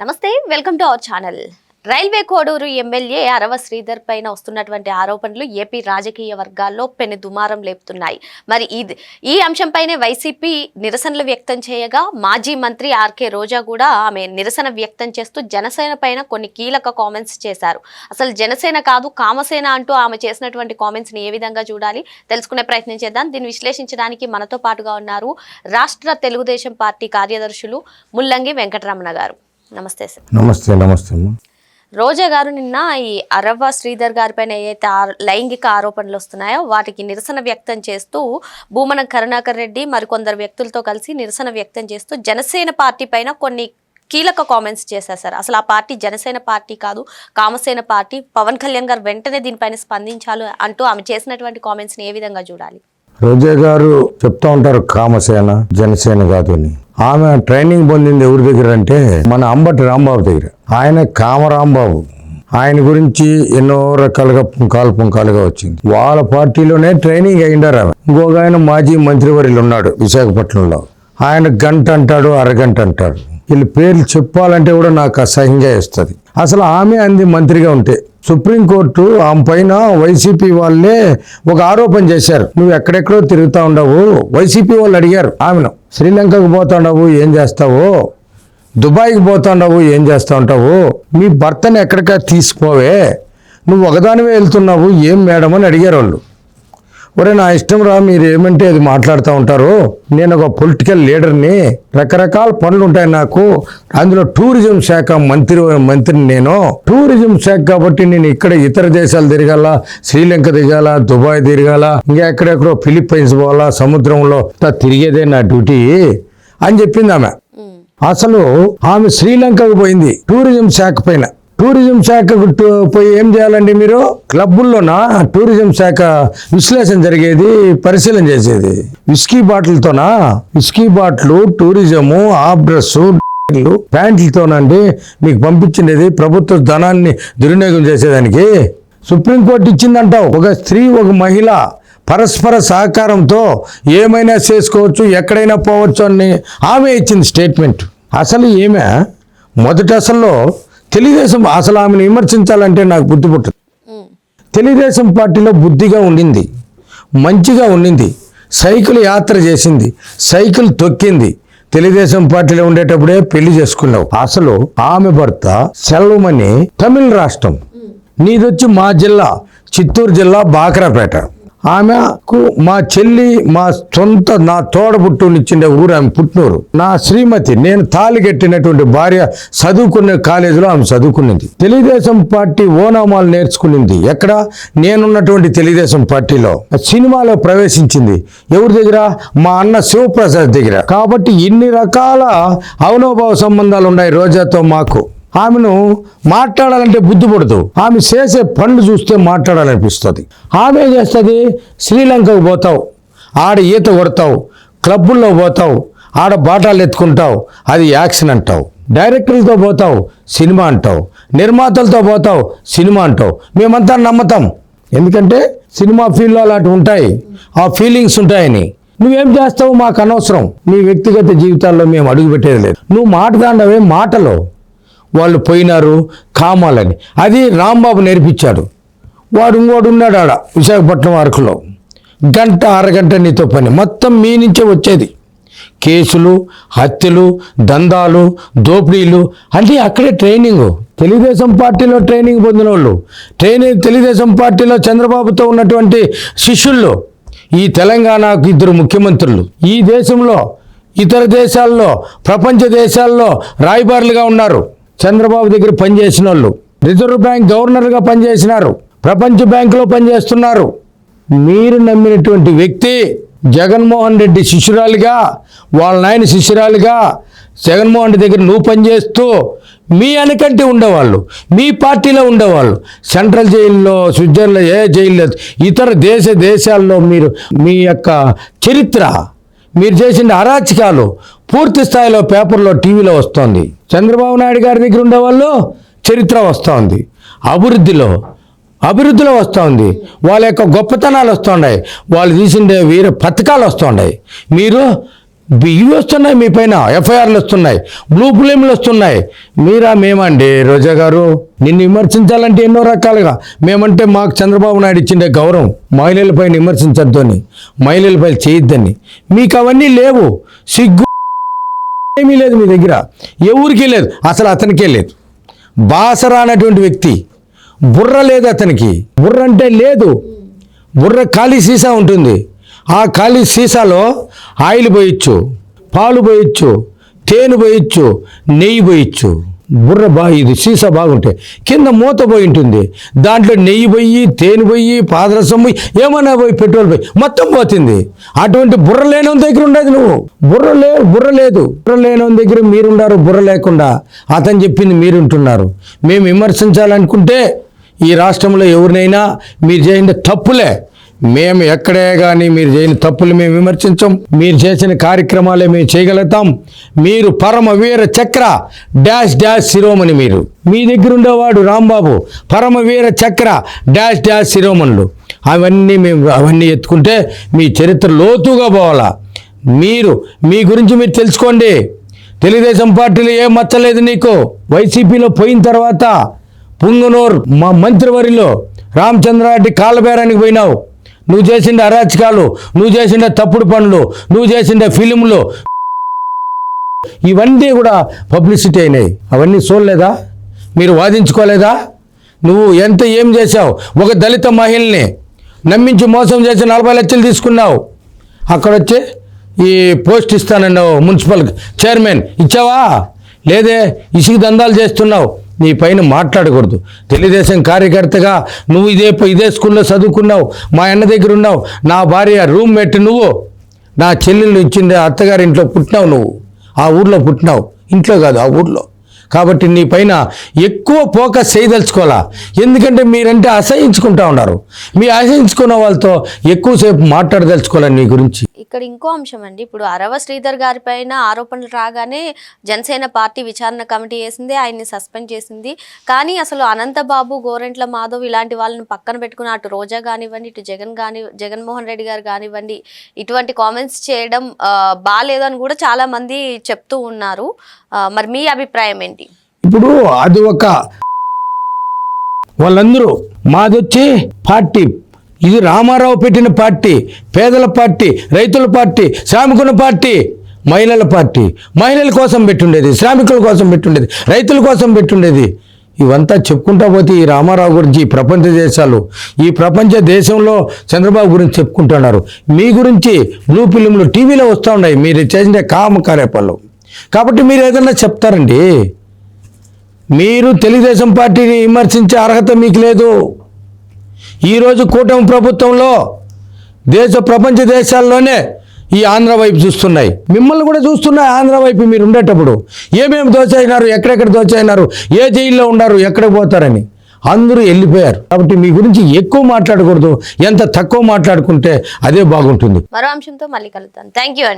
నమస్తే welcome to our channel. Railway Koduru MLA Arava Sridhar పైన వస్తున్నటువంటి ఆరోపణలు ఏపీ రాజకీయ వర్గాల్లో పెను దుమారం లేపుతున్నాయి. మరి ఈ అంశంపైనే వైసీపీ నిరసనలు వ్యక్తం చేయగా మాజీ మంత్రి ఆర్కే రోజా కూడా ఆమె నిరసన వ్యక్తం చేస్తూ జనసేన పైన కొన్ని కీలక కామెంట్స్ చేశారు. అసలు జనసేన కాదు కామసేన అంటూ ఆమె చేసినటువంటి కామెంట్స్ని ఏ విధంగా చూడాలి తెలుసుకునే ప్రయత్నం చేద్దాం. దీన్ని విశ్లేషించడానికి మనతో పాటుగా ఉన్నారు రాష్ట్ర తెలుగుదేశం పార్టీ కార్యదర్శులు ముల్లంగి వెంకటరమణ గారు. నమస్తే సార్. నమస్తే. నమస్తే. రోజా గారు నిన్న ఈ అరవ శ్రీధర్ గారి పైన ఏదైతే లైంగిక ఆరోపణలు వస్తున్నాయో వాటికి నిరసన వ్యక్తం చేస్తూ భూమన కరుణాకర్ రెడ్డి మరికొందరు వ్యక్తులతో కలిసి నిరసన వ్యక్తం చేస్తూ జనసేన పార్టీ పైన కొన్ని కీలక కామెంట్స్ చేశారు సార్. అసలు ఆ పార్టీ జనసేన పార్టీ కాదు కామసేన పార్టీ. పవన్ కళ్యాణ్ గారు వెంటనే దీనిపైన స్పందించాలి అంటూ ఆమె చేసినటువంటి కామెంట్స్ని ఏ విధంగా చూడాలి? రోజా గారు చెప్తా ఉంటారు కామసేన జనసేన కాదు అని. ఆమె ట్రైనింగ్ పొందింది ఎవరి దగ్గర అంటే మన అంబటి రాంబాబు దగ్గర. ఆయన కామరాంబాబు. ఆయన గురించి ఎన్నో రకాలుగా పుంకాలుగా వచ్చింది. వాళ్ళ పార్టీలోనే ట్రైనింగ్ అయిండారు ఆమె. ఇంకొక ఆయన మాజీ మంత్రివర్యులు ఉన్నాడు విశాఖపట్నంలో. ఆయన గంట అంటాడు, అరగంట అంటాడు. వీళ్ళు పేర్లు చెప్పాలంటే కూడా నాకు అసహ్యంగా వేస్తుంది. అసలు ఆమె అంది మంత్రిగా ఉంటే సుప్రీంకోర్టు ఆమె పైన వైసీపీ వాళ్ళే ఒక ఆరోపణ చేశారు. నువ్వు ఎక్కడెక్కడో తిరుగుతా ఉండవు. వైసీపీ వాళ్ళు అడిగారు ఆమెను, శ్రీలంకకు పోతాండవు ఏం చేస్తావు, దుబాయ్కి పోతాండవు ఏం చేస్తా ఉంటావు, మీ భర్తను ఎక్కడికా తీసుకోవే, నువ్వు ఒకదానివే వెళ్తున్నావు ఏం మేడం అని అడిగారు వాళ్ళు. ఒరే నా ఇష్టం రా, మీరు ఏమంటే అది మాట్లాడుతూ ఉంటారు. నేను ఒక పొలిటికల్ లీడర్ని, రకరకాల పనులు ఉంటాయి నాకు. అందులో టూరిజం శాఖ మంత్రిని నేను. టూరిజం శాఖ కాబట్టి నేను ఇక్కడ ఇతర దేశాలు తిరగాల, శ్రీలంక తిరగాల, దుబాయ్ తిరగాల, ఇంకా ఎక్కడెక్కడో ఫిలిప్పైన్స్ పోవాలా, సముద్రంలో తిరిగేదే నా డ్యూటీ అని చెప్పింది ఆమె. అసలు ఆమె శ్రీలంకకు పోయింది టూరిజం శాఖ పైన. టూరిజం శాఖకు పోయి ఏం చేయాలండి మీరు? క్లబ్బుల్లోనా టూరిజం శాఖ విశ్లేషణ జరిగేది, పరిశీలన చేసేది? విస్కీ బాటిల్తోనా? విస్కీ బాటిల్ టూరిజము, ఆబ్రస్ ప్యాంట్లతోనండి మీకు పంపించిండేది ప్రభుత్వ ధనాన్ని దుర్వినియోగం చేసేదానికి. సుప్రీంకోర్టు ఇచ్చిందంటావు. ఒక స్త్రీ ఒక మహిళ పరస్పర సహకారంతో ఏమైనా చేసుకోవచ్చు, ఎక్కడైనా పోవచ్చు అని ఆమె ఇచ్చింది స్టేట్మెంట్. అసలు ఏమే మొదటి అసలు తెలుగుదేశం అసలు ఆమెను విమర్శించాలంటే నాకు బుద్ధి పుట్టదు. తెలుగుదేశం పార్టీలో బుద్ధిగా ఉండింది, మంచిగా ఉండింది, సైకిల్ యాత్ర చేసింది, సైకిల్ తొక్కింది. తెలుగుదేశం పార్టీలో ఉండేటప్పుడే పెళ్లి చేసుకున్నావు. అసలు ఆమె భర్త సెల్వమని తమిళ రాష్ట్రం, నీదొచ్చి మా జిల్లా చిత్తూరు జిల్లా బాక్రాపేట. ఆమెకు మా చెల్లి మా సొంత నా తోడబుట్టునిచ్చిండే ఊరు ఆమె పుట్టినూరు. నా శ్రీమతి, నేను తాళి కట్టినటువంటి భార్య చదువుకునే కాలేజీలో ఆమె చదువుకున్నది. తెలుగుదేశం పార్టీ ఓనామాలు నేర్చుకునింది ఎక్కడ? నేనున్నటువంటి తెలుగుదేశం పార్టీలో. సినిమాలో ప్రవేశించింది ఎవరి దగ్గర? మా అన్న శివప్రసాద్ దగ్గర. కాబట్టి ఇన్ని రకాల అవనోభావ సంబంధాలు ఉన్నాయి రోజాతో మాకు. ఆమెను మాట్లాడాలంటే బుద్ధి పడదు. ఆమె చేసే పనులు చూస్తే మాట్లాడాలనిపిస్తుంది. ఆమె ఏం చేస్తుంది? శ్రీలంకకు పోతావు, ఆడ ఈత కొడతావు, క్లబ్బుల్లో పోతావు, ఆడ బాటాలు ఎత్తుకుంటావు, అది యాక్షన్ అంటావు. డైరెక్టర్లతో పోతావు, సినిమా అంటావు. నిర్మాతలతో పోతావు, సినిమా అంటావు. మేమంతా నమ్మతాం, ఎందుకంటే సినిమా ఫీల్డ్లో అలాంటి ఉంటాయి, ఆ ఫీలింగ్స్ ఉంటాయని. నువ్వేం చేస్తావు మాకు అనవసరం. నీ వ్యక్తిగత జీవితాల్లో మేము అడుగు పెట్టేది లేదు. నువ్వు మాట్లాడవే మాటలో వాళ్ళు పోయినారు కామాలని. అది రాంబాబు నేర్పించాడు. వాడు ఇంకోడు ఉన్నాడు ఆడ విశాఖపట్నం అరకులో. గంట అరగంట నీతో పని మొత్తం మీ నుంచే వచ్చేది. కేసులు, హత్యలు, దందాలు, దోపిడీలు అంటే అక్కడే ట్రైనింగ్. తెలుగుదేశం పార్టీలో ట్రైనింగ్ పొందిన వాళ్ళు, తెలుగుదేశం పార్టీలో చంద్రబాబుతో ఉన్నటువంటి శిష్యుల్లో ఈ తెలంగాణకు 2 ముఖ్యమంత్రులు, ఈ దేశంలో ఇతర దేశాల్లో ప్రపంచ దేశాల్లో రాయబారులుగా ఉన్నారు. చంద్రబాబు దగ్గర పనిచేసిన వాళ్ళు, రిజర్వ్ బ్యాంక్ గవర్నర్గా పనిచేసినారు, ప్రపంచ బ్యాంకులో పనిచేస్తున్నారు. మీరు నమ్మినటువంటి వ్యక్తి జగన్మోహన్ రెడ్డి శిష్యురాలిగా, వాళ్ళ నాయన శిష్యురాలిగా జగన్మోహన్ రెడ్డి దగ్గర నువ్వు పనిచేస్తూ మీ వెనకంటే ఉండేవాళ్ళు, మీ పార్టీలో ఉండేవాళ్ళు. సెంట్రల్ జైల్లో, స్విట్జర్లాండ్లో ఏ జైలు లేదు, ఇతర దేశాల్లో మీరు మీ యొక్క చరిత్ర, మీరు చేసిన అరాచకాలు పూర్తి స్థాయిలో పేపర్లో, టీవీలో వస్తుంది. చంద్రబాబు నాయుడు గారి దగ్గర ఉండేవాళ్ళు చరిత్ర వస్తుంది, అభివృద్ధిలో వస్తుంది, వాళ్ళ యొక్క గొప్పతనాలు వస్తున్నాయి, వాళ్ళు తీసిండే వీర పథకాలు వస్తున్నాయి. మీరు ఇవి వస్తున్నాయి, మీ పైన ఎఫ్ఐఆర్లు వస్తున్నాయి, బ్లూ ఫిలింలు వస్తున్నాయి. మీరా మేమండి రోజా గారు నిన్ను విమర్శించాలంటే ఎన్నో రకాలుగా. మేమంటే మాకు చంద్రబాబు నాయుడు ఇచ్చిండే గౌరవం, మహిళలపైన విమర్శించద్దు అని, మహిళలపై చేయొద్దని. మీకు అవన్నీ లేవు, సిగ్గు ఏమీ లేదు మీ దగ్గర, ఎవరికీ లేదు, అసలు అతనికే లేదు. బాసరా అన్నటువంటి వ్యక్తి, బుర్ర లేదు అతనికి, బుర్ర అంటే లేదు. బుర్ర ఖాళీ సీసా ఉంటుంది, ఆ ఖాళీ సీసాలో ఆయిల్ పోయొచ్చు, పాలు పోయొచ్చు, తేనె పోయొచ్చు, నెయ్యి పోయొచ్చు. బుర్ర ఇది సీసా బాగుంటే కింద మూత పోయి ఉంటుంది, దాంట్లో నెయ్యి పోయి, తేనె పోయి, పాదరసం పోయి, ఏమన్నా పోయి, పెట్రోల్ పోయి, మొత్తం పోతుంది. అటువంటి బుర్ర లేని దగ్గర ఉండదు నువ్వు. బుర్ర లేదు, బుర్ర లేని దగ్గర మీరుండారు, బుర్ర లేకుండా. అతను చెప్పింది మీరుంటున్నారు. మేము విమర్శించాలనుకుంటే ఈ రాష్ట్రంలో ఎవరినైనా మీరు చేసిన తప్పులే, మేము ఎక్కడే కానీ మీరు చేయని తప్పులు మేము విమర్శించం. మీరు చేసిన కార్యక్రమాలే మేము చేయగలుగుతాం. మీరు పరమ వీర చక్ర డాష్ డాష్ శిరోమణి. మీరు మీ దగ్గర ఉండేవాడు రాంబాబు పరమ వీర చక్ర డాష్ డాష్ శిరోమణులు. అవన్నీ ఎత్తుకుంటే మీ చరిత్ర లోతుగా పోవాలా. మీ గురించి మీరు తెలుసుకోండి. తెలుగుదేశం పార్టీలో ఏం మచ్చలేదు నీకు. వైసీపీలో పోయిన తర్వాత పుంగనూరు మా మంత్రివర్యులో రామచంద్రారెడ్డి కాళ్ళబేరానికి పోయినావు. నువ్వు చేసిండే అరాచకాలు, నువ్వు చేసిండే తప్పుడు పనులు, నువ్వు చేసిండే ఫిలింలు, ఇవన్నీ కూడా పబ్లిసిటీ అయినాయి. అవన్నీ చూడలేదా? మీరు వాదించుకోలేదా? నువ్వు ఏం చేశావు? ఒక దళిత మహిళని నమ్మించి మోసం చేసి 40 లక్షలు తీసుకున్నావు. అక్కడ వచ్చి ఈ పోస్ట్ ఇస్తానన్నావు, మున్సిపల్ చైర్మన్ ఇచ్చావా? లేదే, ఇసుక దందాలు చేస్తున్నావు. నీ పైన మాట్లాడకూడదు. తెలుగుదేశం కార్యకర్తగా నువ్వు ఇదే స్కూల్లో చదువుకున్నావు, మా అన్న దగ్గర ఉన్నావు, నా భార్య రూమ్మేట్ నువ్వు, నా చెల్లెళ్ళు ఇచ్చిండే అత్తగారింట్లో పుట్టినావు, నువ్వు ఆ ఊర్లో పుట్టినావు, ఇంట్లో కాదు ఆ ఊర్లో. కాబట్టి నీ పైన ఎక్కువ ఫోకస్ చేయదలుచుకోవాలా. ఎందుకంటే మీరంటే అసహించుకుంటా ఉన్నారు. మీ అసహించుకున్న వాళ్ళతో ఎక్కువసేపు మాట్లాడదలుచుకోవాలని నీ గురించి. ఇక్కడ ఇంకో అంశం అండి, ఇప్పుడు అరవ శ్రీధర్ గారి పైన ఆరోపణలు రాగానే జనసేన పార్టీ విచారణ కమిటీ వేసింది, ఆయన్ని సస్పెండ్ చేసింది. కానీ అసలు అనంతబాబు, గోరెంట్ల మాధవ్ ఇలాంటి వాళ్ళని పక్కన పెట్టుకుని అటు రోజా కానివ్వండి, ఇటు జగన్మోహన్ రెడ్డి గారు కానివ్వండి, ఇటువంటి కామెంట్స్ చేయడం బాగాలేదని కూడా చాలా మంది చెప్తూ ఉన్నారు. మరి మీ అభిప్రాయం ఏంటి? ఇప్పుడు అది వాళ్ళందరూ మాదొచ్చి పార్టీ, ఇది రామారావు పెట్టిన పార్టీ, పేదల పార్టీ, రైతుల పార్టీ, శ్రామికుల పార్టీ, మహిళల పార్టీ. మహిళల కోసం పెట్టుండేది, శ్రామికుల కోసం పెట్టుండేది, రైతుల కోసం పెట్టుండేది. ఇవంతా చెప్పుకుంటా పోతే ఈ రామారావు గురించి ఈ ప్రపంచ దేశంలో చంద్రబాబు గురించి చెప్పుకుంటున్నారు. మీ గురించి బ్లూ ఫిలింలు టీవీలో వస్తూ ఉన్నాయి, మీరు చేసిన కార్యపాలు. కాబట్టి మీరు ఏదన్నా చెప్తారండి. మీరు తెలుగుదేశం పార్టీని విమర్శించే అర్హత మీకు లేదు. ఈరోజు కూటమి ప్రభుత్వంలో ప్రపంచ దేశాల్లోనే ఈ ఆంధ్ర వైపు చూస్తున్నాయి, మిమ్మల్ని కూడా చూస్తున్నాయి. ఆంధ్ర వైపు మీరు ఉండేటప్పుడు ఏమేమి దోచైనారు, ఎక్కడెక్కడ దోచైనారు, ఏ జైల్లో ఉన్నారు, ఎక్కడికి పోతారని అందరూ వెళ్ళిపోయారు. కాబట్టి మీ గురించి ఎక్కువ మాట్లాడకూడదు, ఎంత తక్కువ మాట్లాడుకుంటే అదే బాగుంటుంది. మరో అంశంతో మళ్ళీ కలుద్దాం. థ్యాంక్ యూ అండి.